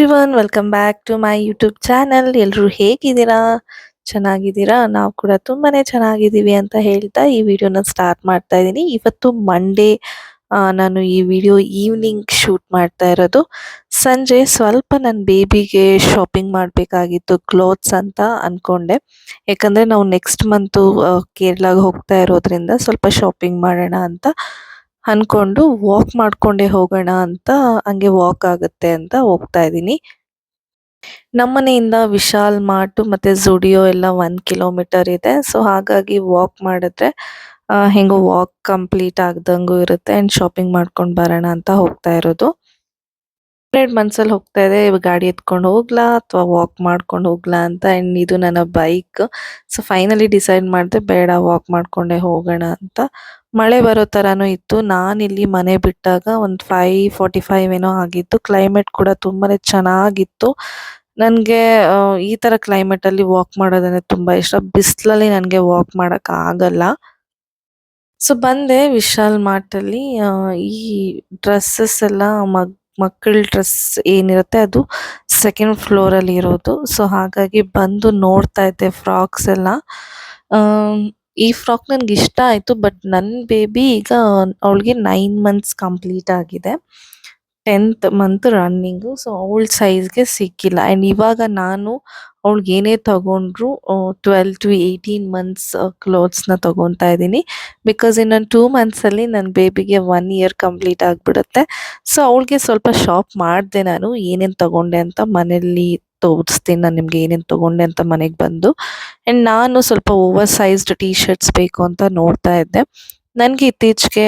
Everyone welcome back to my YouTube channel. ಎಲ್ಲರೂ ಹೇಗಿದ್ದೀರಾ? ಚೆನ್ನಾಗಿದ್ದೀರಾ? ನಾವು ಕೂಡ ತುಂಬಾನೇ ಚೆನ್ನಾಗಿದ್ದೀವಿ ಅಂತ ಹೇಳ್ತಾ ಈ ವಿಡಿಯೋನ ಸ್ಟಾರ್ಟ್ ಮಾಡ್ತಾ ಇದ್ದೀನಿ. ಇವತ್ತು ಮಂಡೇ. ನಾನು ಈ ವಿಡಿಯೋ ಈವ್ನಿಂಗ್ ಶೂಟ್ ಮಾಡ್ತಾ ಇರೋದು. ಸಂಜೆ ಸ್ವಲ್ಪ ನನ್ನ ಬೇಬಿಗೆ ಶಾಪಿಂಗ್ ಮಾಡಬೇಕಾಗಿತ್ತು, ಕ್ಲೋತ್ಸ್ ಅಂತ ಅನ್ಕೊಂಡೆ. ಯಾಕಂದರೆ ನಾವು ನೆಕ್ಸ್ಟ್ ಮಂತು ಕೇರಳಗೆ ಹೋಗ್ತಾ ಇರೋದ್ರಿಂದ ಸ್ವಲ್ಪ ಶಾಪಿಂಗ್ ಮಾಡೋಣ ಅಂತ ಅನ್ಕೊಂಡು ವಾಕ್ ಮಾಡ್ಕೊಂಡೇ ಹೋಗೋಣ ಅಂತ, ಹಂಗೆ ವಾಕ್ ಆಗುತ್ತೆ ಅಂತ ಹೋಗ್ತಾ ಇದ್ದೀನಿ. ನಮ್ಮನೆಯಿಂದ ವಿಶಾಲ್ ಮಾರ್ಟ್ ಮತ್ತೆ ಜುಡಿಯೋ ಎಲ್ಲ 1 ಕಿಲೋಮೀಟರ್ ಇದೆ. ಸೊ ಹಾಗಾಗಿ ವಾಕ್ ಮಾಡಿದ್ರೆ ಹೆಂಗೋ ವಾಕ್ ಕಂಪ್ಲೀಟ್ ಆಗ್ದಂಗೂ ಇರುತ್ತೆ ಆ್ಯಂಡ್ ಶಾಪಿಂಗ್ ಮಾಡ್ಕೊಂಡು ಬರೋಣ ಅಂತ ಹೋಗ್ತಾ ಇರೋದು. 2 ಮನ್ಸಲ್ಲಿ ಹೋಗ್ತಾ ಇದೆ, ಇವಾಗ ಗಾಡಿ ಎತ್ಕೊಂಡು ಹೋಗ್ಲಾ ಅಥವಾ ವಾಕ್ ಮಾಡ್ಕೊಂಡು ಹೋಗ್ಲಾ ಅಂತ. ಆ್ಯಂಡ್ ಇದು ನನ್ನ ಬೈಕ್. ಸೊ ಫೈನಲಿ ಡಿಸೈಡ್ ಮಾಡಿದೆ ಬೇಡ, ವಾಕ್ ಮಾಡ್ಕೊಂಡೇ ಹೋಗೋಣ ಅಂತ. ಮಳೆ ಬರೋ ಥರನೂ ಇತ್ತು. ನಾನಿಲ್ಲಿ ಮನೆ ಬಿಟ್ಟಾಗ ಒಂದು 5:45 ಏನೋ ಆಗಿತ್ತು. ಕ್ಲೈಮೇಟ್ ಕೂಡ ತುಂಬಾ ಚೆನ್ನಾಗಿತ್ತು. ನನಗೆ ಈ ಥರ ಕ್ಲೈಮೇಟಲ್ಲಿ ವಾಕ್ ಮಾಡೋದಂದರೆ ತುಂಬ ಇಷ್ಟ. ಬಿಸಿಲಲ್ಲಿ ನನಗೆ ವಾಕ್ ಮಾಡೋಕ್ಕಾಗಲ್ಲ. ಸೊ ಬಂದೆ ವಿಶಾಲ್ ಮಾರ್ಟಲ್ಲಿ. ಈ ಡ್ರೆಸ್ಸಸ್ ಎಲ್ಲ ಮಕ್ಕಳ ಡ್ರೆಸ್ ಏನಿರುತ್ತೆ ಅದು ಸೆಕೆಂಡ್ ಫ್ಲೋರಲ್ಲಿ ಇರೋದು. ಸೊ ಹಾಗಾಗಿ ಬಂದು ನೋಡ್ತಾ ಇದ್ದೆ ಫ್ರಾಕ್ಸ್ ಎಲ್ಲ. ಈ ಫ್ರಾಕ್ ನನಗೆ ಇಷ್ಟ ಆಯಿತು. ಬಟ್ ನನ್ನ ಬೇಬಿ ಈಗ ಅವಳಿಗೆ 9 ಮಂತ್ಸ್ ಕಂಪ್ಲೀಟ್ ಆಗಿದೆ, 10th ಮಂತ್ ರನ್ನಿಂಗು. ಸೊ ಅವಳ ಸೈಜ್ಗೆ ಸಿಕ್ಕಿಲ್ಲ. ಆ್ಯಂಡ್ ಇವಾಗ ನಾನು ಅವಳಿಗೆ ಏನೇ ತಗೊಂಡ್ರು 12 to 18 ಮಂತ್ಸ್ ಕ್ಲೋತ್ಸ್ನ ತೊಗೊತಾ ಇದ್ದೀನಿ. ಬಿಕಾಸ್ ಇನ್ನೊಂದು 2 ಮಂತ್ಸಲ್ಲಿ ನನ್ನ ಬೇಬಿಗೆ 1 ಇಯರ್ ಕಂಪ್ಲೀಟ್ ಆಗಿಬಿಡುತ್ತೆ. ಸೊ ಅವಳಿಗೆ ಸ್ವಲ್ಪ ಶಾಪ್ ಮಾಡಿದೆ ನಾನು, ಏನೇನು ತೊಗೊಂಡೆ ಅಂತ ಮನೇಲಿ ತೋರಿಸ್ತೀನಿ ನಾನು ನಿಮಗೆ ಏನೇನು ತೊಗೊಂಡೆ ಅಂತ ಮನೆಗೆ ಬಂದು. ಆ್ಯಂಡ್ ನಾನು ಸ್ವಲ್ಪ ಓವರ್ ಸೈಜ್ಡ್ ಟೀ ಶರ್ಟ್ಸ್ ಬೇಕು ಅಂತ ನೋಡ್ತಾ ಇದ್ದೆ. ನನಗೆ ಇತ್ತೀಚೆಗೆ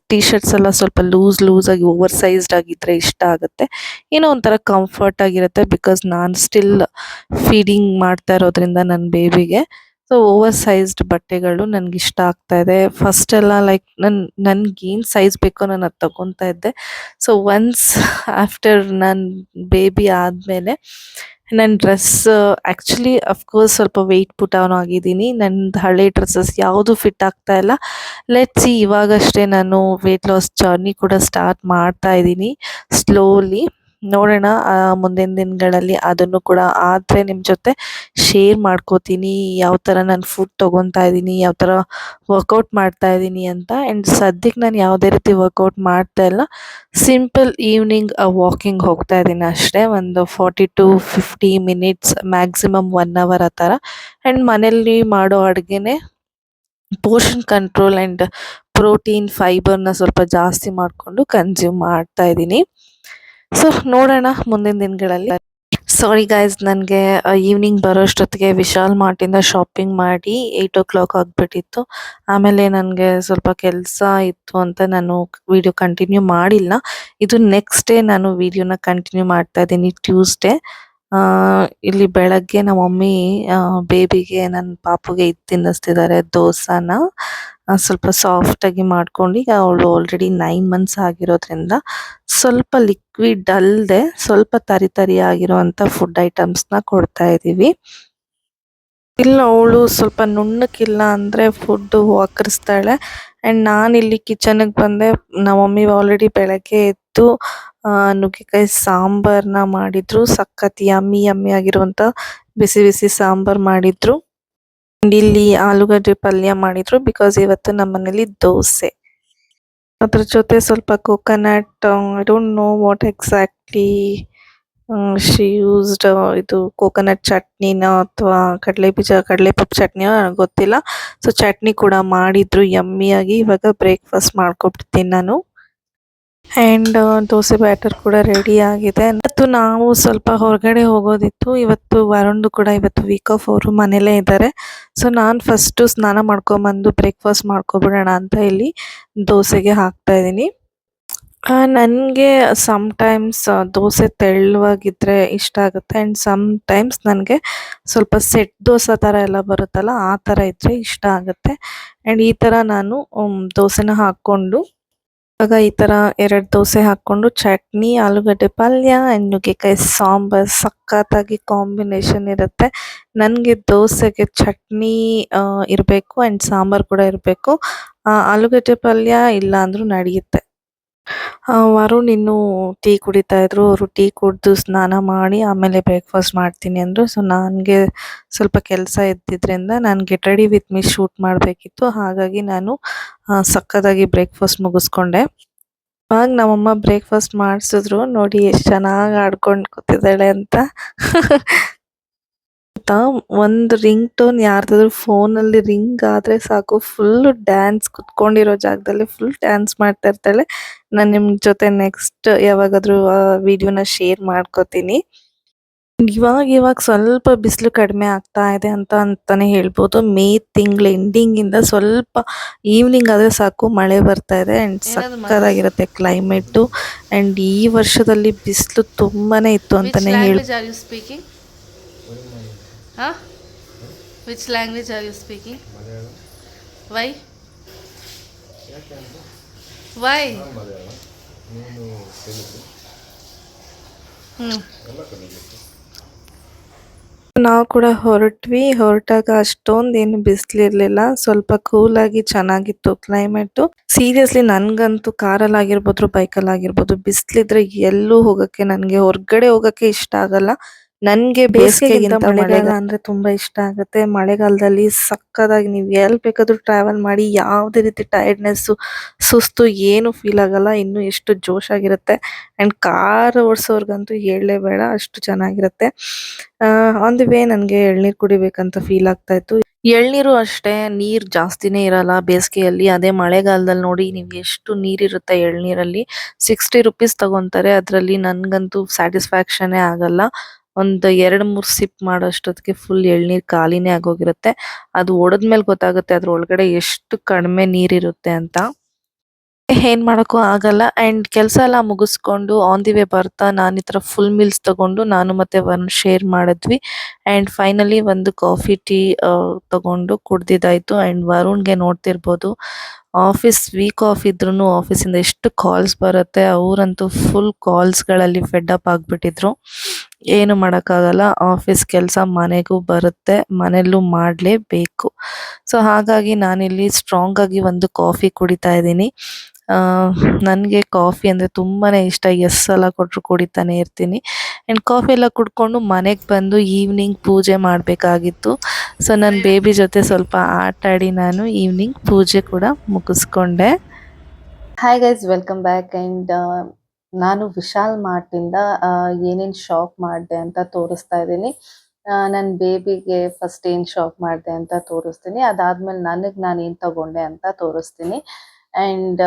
ಟೀ ಶರ್ಟ್ಸ್ ಎಲ್ಲ ಸ್ವಲ್ಪ ಲೂಸಾಗಿ ಓವರ್ ಸೈಜ್ಡ್ ಆಗಿದ್ದರೆ ಇಷ್ಟ ಆಗುತ್ತೆ. ಏನೋ ಒಂಥರ ಕಂಫರ್ಟ್ ಆಗಿರುತ್ತೆ. ಬಿಕಾಸ್ ನಾನು ಸ್ಟಿಲ್ ಫೀಡಿಂಗ್ ಮಾಡ್ತಾ ಇರೋದ್ರಿಂದ ನನ್ನ ಬೇಬಿಗೆ. ಸೊ ಓವರ್ ಸೈಜ್ಡ್ ಬಟ್ಟೆಗಳು ನನಗೆ ಇಷ್ಟ ಆಗ್ತಾ ಇದೆ. ಫಸ್ಟೆಲ್ಲ ಲೈಕ್ ನನಗೇನು ಸೈಜ್ ಬೇಕೋ ನಾನು ಅದು ತಗೊತಾ ಇದ್ದೆ. ಸೊ ಒನ್ಸ್ ಆಫ್ಟರ್ ನನ್ನ ಬೇಬಿ ಆದಮೇಲೆ ನನ್ನ ಡ್ರೆಸ್ ಆ್ಯಕ್ಚುಲಿ ಅಫ್ಕೋರ್ಸ್ ಸ್ವಲ್ಪ ವೆಯ್ಟ್ ಪುಟ್ ಡೌನ್ ಆಗಿದ್ದೀನಿ. ನನ್ನದು ಹಳೆ ಡ್ರೆಸ್ಸಸ್ ಯಾವುದು ಫಿಟ್ ಆಗ್ತಾ ಇಲ್ಲ. ಲೆಟ್ಸ್ ಸಿ, ಇವಾಗಷ್ಟೇ ನಾನು ವೆಯ್ಟ್ ಲಾಸ್ ಜರ್ನಿ ಕೂಡ ಸ್ಟಾರ್ಟ್ ಮಾಡ್ತಾ ಇದ್ದೀನಿ ಸ್ಲೋಲಿ. ನೋಡೋಣ ಮುಂದಿನ ದಿನಗಳಲ್ಲಿ ಅದನ್ನು ಕೂಡ ಆದರೆ ನಿಮ್ಮ ಜೊತೆ ಶೇರ್ ಮಾಡ್ಕೋತೀನಿ, ಯಾವ ಥರ ನಾನು ಫುಡ್ ತೊಗೊತಾ ಇದ್ದೀನಿ, ಯಾವ ಥರ ವರ್ಕೌಟ್ ಮಾಡ್ತಾ ಇದ್ದೀನಿ ಅಂತ. ಆ್ಯಂಡ್ ಸದ್ಯಕ್ಕೆ ನಾನು ಯಾವುದೇ ರೀತಿ ವರ್ಕೌಟ್ ಮಾಡ್ತಾ ಇಲ್ಲ. ಸಿಂಪಲ್ ಈವ್ನಿಂಗ್ ವಾಕಿಂಗ್ ಹೋಗ್ತಾ ಇದ್ದೀನಿ ಅಷ್ಟೇ, ಒಂದು 40 to 50 ಮಿನಿಟ್ಸ್, ಮ್ಯಾಕ್ಸಿಮಮ್ 1 ಅವರ್ ಆ ಥರ. ಆ್ಯಂಡ್ ಮನೇಲಿ ಮಾಡೋ ಅಡುಗೆನೇ ಪೋರ್ಷನ್ ಕಂಟ್ರೋಲ್ ಆ್ಯಂಡ್ ಪ್ರೋಟೀನ್ ಫೈಬರ್ನ ಸ್ವಲ್ಪ ಜಾಸ್ತಿ ಮಾಡಿಕೊಂಡು ಕನ್ಸ್ಯೂಮ್ ಮಾಡ್ತಾ ಇದ್ದೀನಿ. ಸೊ ನೋಡೋಣ ಮುಂದಿನ ದಿನಗಳಲ್ಲಿ. ಸಾರಿ ಗೈಸ್, ನನಗೆ ಈವ್ನಿಂಗ್ ಬರೋಷ್ಟೊತ್ತಿಗೆ ವಿಶಾಲ್ ಮಾರ್ಟಿಂದ ಶಾಪಿಂಗ್ ಮಾಡಿ 8 o'clock ಆಗಿಬಿಟ್ಟಿತ್ತು. ಆಮೇಲೆ ನನಗೆ ಸ್ವಲ್ಪ ಕೆಲಸ ಇತ್ತು ಅಂತ ನಾನು ವಿಡಿಯೋ ಕಂಟಿನ್ಯೂ ಮಾಡಿಲ್ಲ. ಇದು ನೆಕ್ಸ್ಟ್ ಡೇ ನಾನು ವಿಡಿಯೋನ ಕಂಟಿನ್ಯೂ ಮಾಡ್ತಾ ಇದ್ದೀನಿ, ಟ್ಯೂಸ್ಡೇ. ಇಲ್ಲಿ ಬೆಳಗ್ಗೆ ನಮ್ಮ ಮಮ್ಮಿ ಬೇಬಿಗೆ, ನನ್ನ ಪಾಪುಗೆ ಇದು ತಿನ್ನಿಸ್ತಿದ್ದಾರೆ, ದೋಸಾನ. ಸ್ವಲ್ಪ ಸಾಫ್ಟಾಗಿ ಮಾಡ್ಕೊಂಡು, ಈಗ ಅವಳು ಆಲ್ರೆಡಿ 9 ಮಂತ್ಸ್ ಆಗಿರೋದ್ರಿಂದ ಸ್ವಲ್ಪ ಲಿಕ್ವಿಡ್ ಅಲ್ಲದೆ ಸ್ವಲ್ಪ ತರಿ ಆಗಿರುವಂಥ ಫುಡ್ ಐಟಮ್ಸ್ನ ಕೊಡ್ತಾ ಇದ್ದೀವಿ. ಇಲ್ಲ, ಅವಳು ಸ್ವಲ್ಪ ನುಣ್ಣಕ್ಕಿಲ್ಲ ಅಂದರೆ ಫುಡ್ಡು ವಾಕರಿಸ್ತಾಳೆ. ಆ್ಯಂಡ್ ನಾನಿಲ್ಲಿ ಕಿಚನಿಗೆ ಬಂದೆ. ನಮ್ಮ ಮಮ್ಮಿ ಆಲ್ರೆಡಿ ಬೆಳಗ್ಗೆ ಎದ್ದು ನುಗ್ಗೆಕಾಯಿ ಸಾಂಬಾರನ್ನ ಮಾಡಿದ್ರು. ಸಖತ್ ಯಮ್ಮಿ ಆಗಿರುವಂಥ ಬಿಸಿ ಬಿಸಿ ಸಾಂಬಾರು ಮಾಡಿದ್ರು. ಆ್ಯಂಡ್ ಇಲ್ಲಿ ಆಲೂಗಡ್ಡೆ ಪಲ್ಯ ಮಾಡಿದ್ರು. ಬಿಕಾಸ್ ಇವತ್ತು ನಮ್ಮ ಮನೇಲಿ ದೋಸೆ, ಅದ್ರ ಜೊತೆ ಸ್ವಲ್ಪ coconut, I don't know what exactly she used. ಇದು ಕೋಕೋನಟ್ ಚಟ್ನಿನ ಅಥವಾ ಕಡಲೆಪಪ್ಪು ಚಟ್ನಿಯೋ ನನಗೆ ಗೊತ್ತಿಲ್ಲ. ಸೊ ಚಟ್ನಿ ಕೂಡ ಮಾಡಿದ್ರು ಯಮ್ಮಿಯಾಗಿ. ಇವಾಗ ಬ್ರೇಕ್ಫಾಸ್ಟ್ ಮಾಡ್ಕೊಬಿಡ್ತೀನಿ ನಾನು. ಆ್ಯಂಡ್ ದೋಸೆ ಬ್ಯಾಟರ್ ಕೂಡ ರೆಡಿ ಆಗಿದೆ. ಇವತ್ತು ನಾವು ಸ್ವಲ್ಪ ಹೊರಗಡೆ ಹೋಗೋದಿತ್ತು. ಇವತ್ತು ವರುಣ್ದು ಕೂಡ ಇವತ್ತು ವೀಕ್ ಆಫ್, ಅವರು ಮನೇಲೇ ಇದ್ದಾರೆ. ಸೊ ನಾನು ಫಸ್ಟು ಸ್ನಾನ ಮಾಡ್ಕೊಂಬಂದು ಬ್ರೇಕ್ಫಾಸ್ಟ್ ಮಾಡ್ಕೊಬಿಡೋಣ ಅಂತ ಇಲ್ಲಿ ದೋಸೆಗೆ ಹಾಕ್ತಾ ಇದ್ದೀನಿ. ನನಗೆ ಸಮ್ಟೈಮ್ಸ್ ದೋಸೆ ತೆಳುವಾಗಿದ್ದರೆ ಇಷ್ಟ ಆಗುತ್ತೆ. ಆ್ಯಂಡ್ ಸಮ್ಟೈಮ್ಸ್ ನನಗೆ ಸ್ವಲ್ಪ ಸೆಟ್ ದೋಸೆ ಥರ ಎಲ್ಲ ಬರುತ್ತಲ್ಲ, ಆ ಥರ ಇದ್ದರೆ ಇಷ್ಟ ಆಗುತ್ತೆ. ಆ್ಯಂಡ್ ಈ ಥರ ನಾನು ದೋಸೆನ ಹಾಕ್ಕೊಂಡು, ಇವಾಗ ಈ ಥರ 2 ದೋಸೆ ಹಾಕ್ಕೊಂಡು ಚಟ್ನಿ, ಆಲೂಗಡ್ಡೆ ಪಲ್ಯ ಆ್ಯಂಡ್ ನುಗ್ಗೆಕಾಯಿ ಸಾಂಬಾರು ಸಖತ್ತಾಗಿ ಕಾಂಬಿನೇಷನ್ ಇರುತ್ತೆ. ನನಗೆ ದೋಸೆಗೆ ಚಟ್ನಿ ಇರಬೇಕು ಆ್ಯಂಡ್ ಸಾಂಬಾರು ಕೂಡ ಇರಬೇಕು. ಆಲೂಗಡ್ಡೆ ಪಲ್ಯ ಇಲ್ಲ ಅಂದರೂ ನಡೆಯುತ್ತೆ. ವರುಣ್ ಇನ್ನೂ ಟೀ ಕುಡಿತಾ ಇದ್ರು. ಅವರು ಟೀ ಕುಡಿದು ಸ್ನಾನ ಮಾಡಿ ಆಮೇಲೆ ಬ್ರೇಕ್ಫಾಸ್ಟ್ ಮಾಡ್ತೀನಿ ಅಂದರು. ಸೊ ನನಗೆ ಸ್ವಲ್ಪ ಕೆಲಸ ಇದ್ದಿದ್ದರಿಂದ ನಾನು get ready with me shoot ಮಾಡಬೇಕಿತ್ತು. ಹಾಗಾಗಿ ನಾನು ಸಕ್ಕತ್ತಾಗಿ ಬ್ರೇಕ್ಫಾಸ್ಟ್ ಮುಗಿಸ್ಕೊಂಡೆ. ಇವಾಗ ನಮ್ಮಮ್ಮ ಬ್ರೇಕ್ಫಾಸ್ಟ್ ಮಾಡಿಸಿದ್ರು. ನೋಡಿ ಎಷ್ಟು ಚೆನ್ನಾಗಿ ಆಡ್ಕೊಂಡು ಕೂತಿದ್ದಾಳೆ ಅಂತ. ಒಂದು ರಿಂಗ್ ಟೋನ್ ಯಾರ್ದಾದ್ರು ಫೋನಲ್ಲಿ ರಿಂಗ್ ಆದರೆ ಸಾಕು, ಫುಲ್ ಡ್ಯಾನ್ಸ್, ಕುತ್ಕೊಂಡಿರೋ ಜಾಗದಲ್ಲಿ ಫುಲ್ ಡ್ಯಾನ್ಸ್ ಮಾಡ್ತಾ ಇರ್ತಾಳೆ. ನಾನು ನಿಮ್ಮ ಜೊತೆ ನೆಕ್ಸ್ಟ್ ಯಾವಾಗಾದರೂ ವಿಡಿಯೋನ ಶೇರ್ ಮಾಡ್ಕೋತೀನಿ. ಇವಾಗ ಸ್ವಲ್ಪ ಬಿಸಿಲು ಕಡಿಮೆ ಆಗ್ತಾ ಇದೆ ಅಂತಾನೆ ಹೇಳ್ಬೋದು. ಮೇ ತಿಂಗಳ ಎಂಡಿಂಗಿಂದ ಸ್ವಲ್ಪ ಈವ್ನಿಂಗ್ ಆದರೆ ಸಾಕು ಮಳೆ ಬರ್ತಾ ಇದೆ ಆ್ಯಂಡ್ ಸಕ್ಕತ್ತಾಗಿರುತ್ತೆ ಕ್ಲೈಮೇಟು. ಆ್ಯಂಡ್ ಈ ವರ್ಷದಲ್ಲಿ ಬಿಸಿಲು ತುಂಬಾನೇ ಇತ್ತು ಅಂತಾನೆ ಹೇಳ್ಬೋದು. Huh? Which language are you speaking? Malayalam. Why? Why? Malayalam. ನೀನು ತೆಲುಗು. ಎಲ್ಲ ಕಲಿಬೇಕು. ನಾವು ಕೂಡ ಹೊರಟಾಗ ಅಷ್ಟೊಂದೇನು ಬಿಸಿಲಿರ್ಲಿಲ್ಲ, ಸ್ವಲ್ಪ ಕೂಲಾಗಿ ಚೆನ್ನಾಗಿತ್ತು ಕ್ಲೈಮೇಟು. ಸೀರಿಯಸ್ಲಿ ನನಗಂತೂ ಕಾರಲ್ಲಾಗಿರ್ಬೋದು ಬೈಕಲ್ಲಾಗಿರ್ಬೋದು ಬಿಸಿಲಿದ್ರೆ ಎಲ್ಲೂ ಹೋಗೋಕ್ಕೆ, ನನಗೆ ಹೊರಗಡೆ ಹೋಗೋಕ್ಕೆ ಇಷ್ಟ ಆಗಲ್ಲ. ನನಗೆ ಬೇಸಿಗೆಗಿಂತ ಮಳೆಗಾಲ ಅಂದರೆ ತುಂಬ ಇಷ್ಟ ಆಗುತ್ತೆ. ಮಳೆಗಾಲದಲ್ಲಿ ಸಕ್ಕತ್ತಾಗಿ ನೀವು ಎಲ್ಲಿ ಬೇಕಾದರೂ ಟ್ರಾವೆಲ್ ಮಾಡಿ, ಯಾವುದೇ ರೀತಿ ಟಯರ್ಡ್ನೆಸ್ಸು, ಸುಸ್ತು ಏನು ಫೀಲ್ ಆಗಲ್ಲ. ಇನ್ನೂ ಎಷ್ಟು ಜೋಶಾಗಿರುತ್ತೆ. ಆ್ಯಂಡ್ ಕಾರ್ ಓಡಿಸೋರ್ಗಂತೂ ಹೇಳಲೇಬೇಡ, ಅಷ್ಟು ಚೆನ್ನಾಗಿರುತ್ತೆ. ಆನ್ ದಿ ವೇ ನನಗೆ ಎಳ್ನೀರು ಕುಡಿಬೇಕಂತ ಫೀಲ್ ಆಗ್ತಾ ಇತ್ತು. ಎಳ್ನೀರು ಅಷ್ಟೇ, ನೀರು ಜಾಸ್ತಿನೇ ಇರಲ್ಲ ಬೇಸಿಗೆಯಲ್ಲಿ. ಅದೇ ಮಳೆಗಾಲದಲ್ಲಿ ನೋಡಿ ನೀವು ಎಷ್ಟು ನೀರಿರುತ್ತೆ ಎಳ್ನೀರಲ್ಲಿ. 60 ರುಪೀಸ್ ತಗೊತಾರೆ. ಅದರಲ್ಲಿ ನನಗಂತೂ ಸ್ಯಾಟಿಸ್ಫ್ಯಾಕ್ಷನ್ನೇ ಆಗಲ್ಲ. ಒಂದು 2-3 ಸಿಪ್ ಮಾಡೋಷ್ಟೊತ್ತಿಗೆ ಫುಲ್ ಎಳ್ನೀರು ಖಾಲಿನೇ ಆಗೋಗಿರುತ್ತೆ. ಅದು ಒಡೆದ್ಮೇಲೆ ಗೊತ್ತಾಗುತ್ತೆ ಅದ್ರ ಒಳಗಡೆ ಎಷ್ಟು ಕಡಿಮೆ ನೀರಿರುತ್ತೆ ಅಂತ. ಏನ್ ಮಾಡೋಕ್ಕೂ ಆಗಲ್ಲ. ಆ್ಯಂಡ್ ಕೆಲಸ ಎಲ್ಲ ಮುಗಿಸ್ಕೊಂಡು ಆನ್ ದಿ ವೇ ಬರ್ತಾ ನಾನು ಈ ಥರ ಫುಲ್ ಮೀಲ್ಸ್ ತಗೊಂಡು ನಾನು ಮತ್ತೆ ವರುಣ್ ಶೇರ್ ಮಾಡಿದ್ವಿ. ಆ್ಯಂಡ್ ಫೈನಲಿ ಒಂದು ಕಾಫಿ ಟೀ ತಗೊಂಡು ಕುಡ್ದಿದ್ದಾಯ್ತು. ಆ್ಯಂಡ್ ವರುಣ್ಗೆ ನೋಡ್ತಿರ್ಬೋದು, ವೀಕ್ ಆಫ್ ಇದ್ರೂ ಆಫೀಸಿಂದ ಎಷ್ಟು ಕಾಲ್ಸ್ ಬರುತ್ತೆ. ಅವರಂತೂ ಫುಲ್ ಕಾಲ್ಸ್ಗಳಲ್ಲಿ ಫೆಡ್ ಅಪ್ ಆಗಿಬಿಟ್ಟಿದ್ರು. ಏನು ಮಾಡೋಕ್ಕಾಗಲ್ಲ, ಆಫೀಸ್ ಕೆಲಸ ಮನೆಗೂ ಬರುತ್ತೆ, ಮನೆಯಲ್ಲೂ ಮಾಡಲೇಬೇಕು. ಸೊ ಹಾಗಾಗಿ ನಾನಿಲ್ಲಿ ಸ್ಟ್ರಾಂಗಾಗಿ ಒಂದು ಕಾಫಿ ಕುಡಿತಾ ಇದ್ದೀನಿ. ನನಗೆ ಕಾಫಿ ಅಂದರೆ ತುಂಬಾ ಇಷ್ಟ. ಎಷ್ಟು ಸಲ ಕೊಟ್ಟರು ಕುಡಿತಾನೆ ಇರ್ತೀನಿ. ಆ್ಯಂಡ್ ಕಾಫಿ ಎಲ್ಲ ಕುಡ್ಕೊಂಡು ಮನೆಗೆ ಬಂದು ಈವ್ನಿಂಗ್ ಪೂಜೆ ಮಾಡಬೇಕಾಗಿತ್ತು. ಸೊ ನನ್ನ ಬೇಬಿ ಜೊತೆ ಸ್ವಲ್ಪ ಆಟ ಆಡಿ ನಾನು ಈವ್ನಿಂಗ್ ಪೂಜೆ ಕೂಡ ಮುಗಿಸ್ಕೊಂಡೆ. Hi guys, welcome back. And ನಾನು ವಿಶಾಲ್ ಮಾರ್ಟಿಂದ ಏನೇನು ಶಾಪ್ ಮಾಡಿದೆ ಅಂತ ತೋರಿಸ್ತಾ ಇದ್ದೀನಿ. ನನ್ನ ಬೇಬಿಗೆ ಫಸ್ಟ್ ಏನು ಶಾಪ್ ಮಾಡಿದೆ ಅಂತ ತೋರಿಸ್ತೀನಿ. ಅದಾದಮೇಲೆ ನನಗೆ ನಾನು ಏನು ತಗೊಂಡೆ ಅಂತ ತೋರಿಸ್ತೀನಿ. ಆ್ಯಂಡ್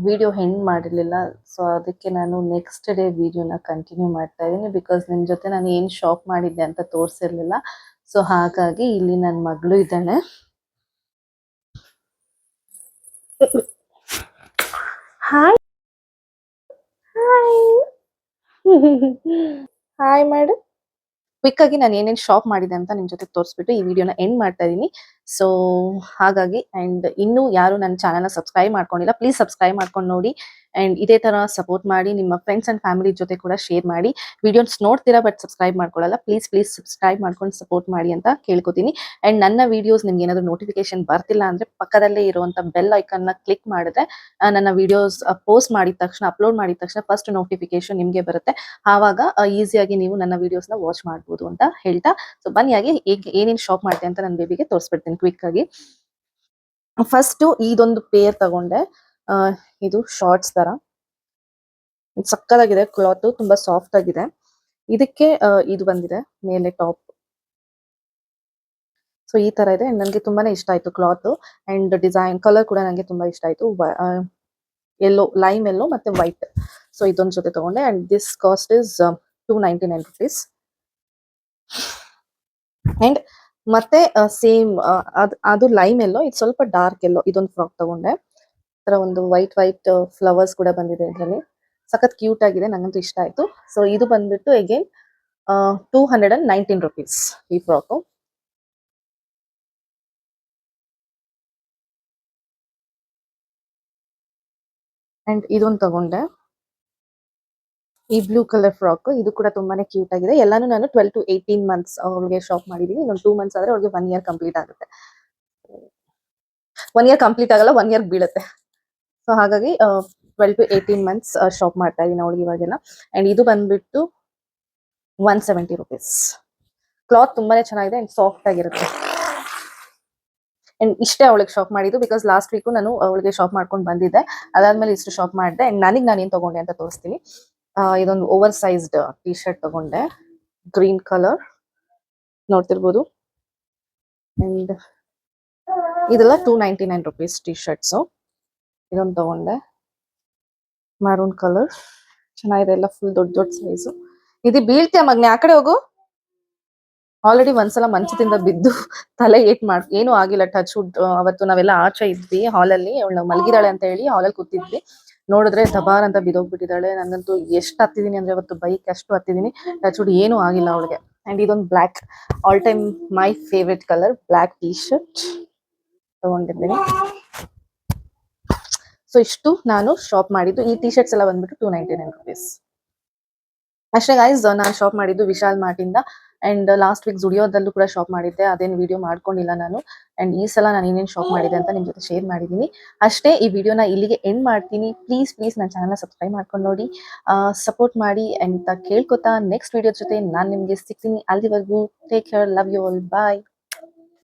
ವಿಡಿಯೋ ಹೆಂಡ್ ಮಾಡಿರಲಿಲ್ಲ, ಸೊ ಅದಕ್ಕೆ ನಾನು ನೆಕ್ಸ್ಟ್ ಡೇ ವಿಡಿಯೋನ ಕಂಟಿನ್ಯೂ ಮಾಡ್ತಾ ಇದ್ದೀನಿ. ಬಿಕಾಸ್ ನಿಮ್ಮ ಜೊತೆ ನಾನು ಏನು ಶಾಪ್ ಮಾಡಿದ್ದೆ ಅಂತ ತೋರಿಸಿರ್ಲಿಲ್ಲ. ಸೊ ಹಾಗಾಗಿ ಇಲ್ಲಿ ನನ್ನ ಮಗಳು ಇದ್ದಾಳೆ. ಹಾಯ್ ಹಾಯ್ ಹಾಯ್ ಮಾಡು. ಕ್ವಿಕ್ ಆಗಿ ನಾನು ಏನೇನು ಶಾಪ್ ಮಾಡಿದೆ ಅಂತ ನಿಮ್ಮ ಜೊತೆ ತೋರಿಸ್ಬಿಟ್ಟು ಈ ವಿಡಿಯೋನ ಎಂಡ್ ಮಾಡ್ತಾ ಇದ್ದೀನಿ. ಸೊ ಹಾಗಾಗಿ, ಆ್ಯಂಡ್ ಇನ್ನೂ ಯಾರು ನನ್ನ ಚಾನಲ್ನ ಸಬ್ಸ್ಕ್ರೈಬ್ ಮಾಡ್ಕೊಂಡಿಲ್ಲ, ಪ್ಲೀಸ್ ಸಬ್ಸ್ಕ್ರೈಬ್ ಮಾಡ್ಕೊಂಡು ನೋಡಿ. ಆ್ಯಂಡ್ ಇದೇ ಥರ ಸಪೋರ್ಟ್ ಮಾಡಿ. ನಿಮ್ಮ ಫ್ರೆಂಡ್ಸ್ ಆ್ಯಂಡ್ ಫ್ಯಾಮಿಲಿ ಜೊತೆ ಕೂಡ ಶೇರ್ ಮಾಡಿ. ವಿಡಿಯೋಸ್ ನೋಡ್ತೀರಾ ಬಟ್ ಸಬ್ಸ್ಕ್ರೈಬ್ ಮಾಡ್ಕೊಳ್ಳಲ್ಲ, ಪ್ಲೀಸ್ ಸಬ್ಸ್ಕ್ರೈಬ್ ಮಾಡ್ಕೊಂಡು ಸಪೋರ್ಟ್ ಮಾಡಿ ಅಂತ ಕೇಳ್ಕೊತೀನಿ. ಆ್ಯಂಡ್ ನನ್ನ ವಿಡಿಯೋಸ್ ನಿಮ್ಗೆ ಏನಾದರೂ ನೋಟಿಫಿಕೇಶನ್ ಬರ್ತಿಲ್ಲ ಅಂದರೆ ಪಕ್ಕದಲ್ಲೇ ಇರುವಂಥ ಬೆಲ್ ಐಕನ್ನ ಕ್ಲಿಕ್ ಮಾಡಿದ್ರೆ ನನ್ನ ವಿಡಿಯೋಸ್ ಪೋಸ್ಟ್ ಮಾಡಿದ ತಕ್ಷಣ, ಅಪ್ಲೋಡ್ ಮಾಡಿದ ತಕ್ಷಣ ಫಸ್ಟ್ ನೋಟಿಫಿಕೇಶನ್ ನಿಮಗೆ ಬರುತ್ತೆ. ಆವಾಗ ಈಸಿಯಾಗಿ ನೀವು ನನ್ನ ವಿಡಿಯೋಸ್ನ ವಾಚ್ ಮಾಡ್ಬೋದು ಅಂತ ಹೇಳ್ತಾ, ಸೊ ಬನ್ನಿ ಆಗಿ ಏನೇನು ಶಾಪ್ ಮಾಡಿದೆ ಅಂತ ನನ್ನ ಬೇಬಿಗೆ ತೋರಿಸ್ಬಿಡ್ತೀನಿ ಕ್ವಿಕ್ ಆಗಿ. ಫಸ್ಟ್ ಇದೊಂದು ಪೇರ್ ತಗೊಂಡೆ. ಇದು ಶಾರ್ಟ್ಸ್ ತರ ಸಕ್ಕದಾಗಿದೆ, ಕ್ಲಾತ್ ತುಂಬಾ ಸಾಫ್ಟ್ ಆಗಿದೆ. ಇದಕ್ಕೆ ಇದು ಬಂದಿದೆ ಮೇಲೆ ಟಾಪ್. ಸೊ ಈ ತರ ಇದೆ. ನನಗೆ ತುಂಬಾನೇ ಇಷ್ಟ ಆಯ್ತು ಕ್ಲಾತ್ ಅಂಡ್ ಡಿಸೈನ್, ಕಲರ್ ಕೂಡ ನನಗೆ ತುಂಬಾ ಇಷ್ಟ ಆಯ್ತು. ಯೆಲ್ಲೋ, ಲೈಮ್ ಯೆಲ್ಲೋ ಮತ್ತೆ ವೈಟ್. ಸೊ ಇದೊಂದು ಜೊತೆ ತಗೊಂಡೆ. And this cost is 299 rupees. And ಮತ್ತೆ ಸೇಮ್ ಅದು ಲೈಮ್ ಎಲ್ಲೋ, ಇದು ಸ್ವಲ್ಪ ಡಾರ್ಕ್ ಎಲ್ಲೋ. ಇದೊಂದು ಫ್ರಾಕ್ ತಗೊಂಡೆ. ತರ ಒಂದು ವೈಟ್ ಫ್ಲವರ್ಸ್ ಕೂಡ ಬಂದಿದೆ ಇದರಲ್ಲಿ. ಸಖತ್ ಕ್ಯೂಟ್ ಆಗಿದೆ, ನಂಗಂತೂ ಇಷ್ಟ ಆಯ್ತು. ಸೊ ಇದು ಬಂದ್ಬಿಟ್ಟು ಅಗೇನ್ 219 rupees ಈ ಫ್ರಾಕು. ಅಂಡ್ ಇದೊಂದು ತಗೊಂಡೆ, ಈ ಬ್ಲೂ ಕಲರ್ ಫ್ರಾಕ್. ಇದು ಕೂಡ ತುಂಬಾನೇ ಕ್ಯೂಟ್ ಆಗಿದೆ. ಎಲ್ಲಾನು ನಾನು 12 to 18 months ಅವಳಿಗೆ ಶಾಪ್ ಮಾಡಿದೀನಿ. ಇನ್ನೊಂದು 2 months ಆದ್ರೆ ಅವಳಿಗೆ 1 year ಕಂಪ್ಲೀಟ್ ಆಗುತ್ತೆ. 1 year ಕಂಪ್ಲೀಟ್ ಆಗಲ್ಲ, 1 year ಬೀಳುತ್ತೆ. ಸೊ ಹಾಗಾಗಿ 12 to 18 ಮಂತ್ಸ್ ಶಾಪ್ ಮಾಡ್ತಾ ಇದ್ದೀನಿ ಅವಳಿಗೆ ಇವಾಗೆಲ್ಲ. ಅಂಡ್ ಇದು ಬಂದ್ಬಿಟ್ಟು 170 ರುಪೀಸ್. ಕ್ಲಾತ್ ತುಂಬಾನೇ ಚೆನ್ನಾಗಿದೆ ಅಂಡ್ ಸಾಫ್ಟ್ ಆಗಿರುತ್ತೆ. ಅಂಡ್ ಇಷ್ಟೇ ಅವಳಿಗೆ ಶಾಪ್ ಮಾಡಿದ್ದು, ಬಿಕಾಸ್ ಲಾಸ್ಟ್ ವೀಕು ನಾನು ಅವಳಿಗೆ ಶಾಪ್ ಮಾಡ್ಕೊಂಡು ಬಂದಿದ್ದೆ. ಅದಾದ್ಮೇಲೆ ಇಷ್ಟು ಶಾಪ್ ಮಾಡಿದೆ. ಅಂಡ್ ನನಗೆ ನಾನು ಏನ್ ತಗೊಂಡೆ ಅಂತ ತೋರಿಸ್ತೀನಿ. ಇದೊಂದು ಓವರ್ ಸೈಜ್ಡ್ ಟಿ ಶರ್ಟ್ ತಗೊಂಡೆ, ಗ್ರೀನ್ ಕಲರ್ ನೋಡ್ತಿರ್ಬೋದು. ಅಂಡ್ ಇದೆಲ್ಲ 299 ರುಪೀಸ್ ಟಿ ಶರ್ಟ್ಸು. ಇದೊಂದು ತಗೊಂಡೆ, ಮ್ಯಾರೂನ್ ಕಲರ್, ಚೆನ್ನಾಗಿದೆ, ಎಲ್ಲ ಫುಲ್ ದೊಡ್ಡ ದೊಡ್ಡ ಸೈಜು. ಇದು ಬೀಳ್ತೀಯ ಮಗ್ನೆ, ಆ ಕಡೆ ಹೋಗು. ಆಲ್ರೆಡಿ ಒಂದ್ಸಲ ಮಂಚದಿಂದ ಬಿದ್ದು ತಲೆ ಏನು ಆಗಿಲ್ಲ, ಟಚ್ ವುಡ್. ಅವತ್ತು ನಾವೆಲ್ಲ ಆಚೆ ಇದ್ವಿ ಹಾಲಲ್ಲಿ, ಅವಳು ಮಲಗಿದಾಳೆ ಅಂತ ಹೇಳಿ ಹಾಲಲ್ಲಿ ಕೂತಿದ್ವಿ. ನೋಡಿದ್ರೆ ದಬಾರ್ ಅಂತ ಬಿದ್ದೋಗ್ಬಿಟ್ಟಿದ್ದಾಳೆ. ನಂಗಂತೂ ಎಷ್ಟು ಹತ್ತಿದೀನಿ ಅಂದ್ರೆ ಅವತ್ತು ಬೈಕ್ ಅಷ್ಟು ಹತ್ತಿದೀನಿ, ಟಚ್ ವುಡ್ ಏನೂ ಆಗಿಲ್ಲ ಅವಳಿಗೆ. ಅಂಡ್ ಇದೊಂದು black, all time my favourite colour, black T shirt ತಗೊಂಡಿದ್ದೀನಿ. ಸೊ ಇಷ್ಟು ನಾನು ಶಾಪ್ ಮಾಡಿದ್ದು. ಈ ಟಿ ಶರ್ಟ್ಸ್ ಎಲ್ಲ ಬಂದ್ಬಿಟ್ಟು 299 ರುಪೀಸ್ ಅಷ್ಟೇ ಗೈಸ್. ನಾನು ಶಾಪ್ ಮಾಡಿದ್ದು ವಿಶಾಲ್ ಮಾರ್ಟಿಂದ. ಅಂಡ್ ಲಾಸ್ಟ್ ವೀಕ್ ಜುಡಿಯೋದಲ್ಲೂ ಕೂಡ ಶಾಪ್ ಮಾಡಿದ್ದೆ, ಅದೇನು ವಿಡಿಯೋ ಮಾಡ್ಕೊಂಡಿಲ್ಲ ನಾನು. ಅಂಡ್ ಈ ಸಲ ನಾನು ಏನೇನು ಶಾಪ್ ಮಾಡಿದೆ ಅಂತ ನಿಮ್ ಜೊತೆ ಶೇರ್ ಮಾಡಿದ್ದೀನಿ ಅಷ್ಟೇ. ಈ ವಿಡಿಯೋನ ಇಲ್ಲಿಗೆ ಎಂಡ್ ಮಾಡ್ತೀನಿ. ಪ್ಲೀಸ್ ನನ್ನ ಚಾನಲ್ನ ಸಬ್ಸ್ಕ್ರೈಬ್ ಮಾಡ್ಕೊಂಡು ನೋಡಿ, ಸಪೋರ್ಟ್ ಮಾಡಿ ಅಂತ ಕೇಳ್ಕೊತಾ ನೆಕ್ಸ್ಟ್ ವಿಡಿಯೋ ಜೊತೆ ನಾನು ನಿಮಗೆ ಸಿಗ್ತೀನಿ. ಅಲ್ಲಿವರೆಗೂ take care, love you all, bye.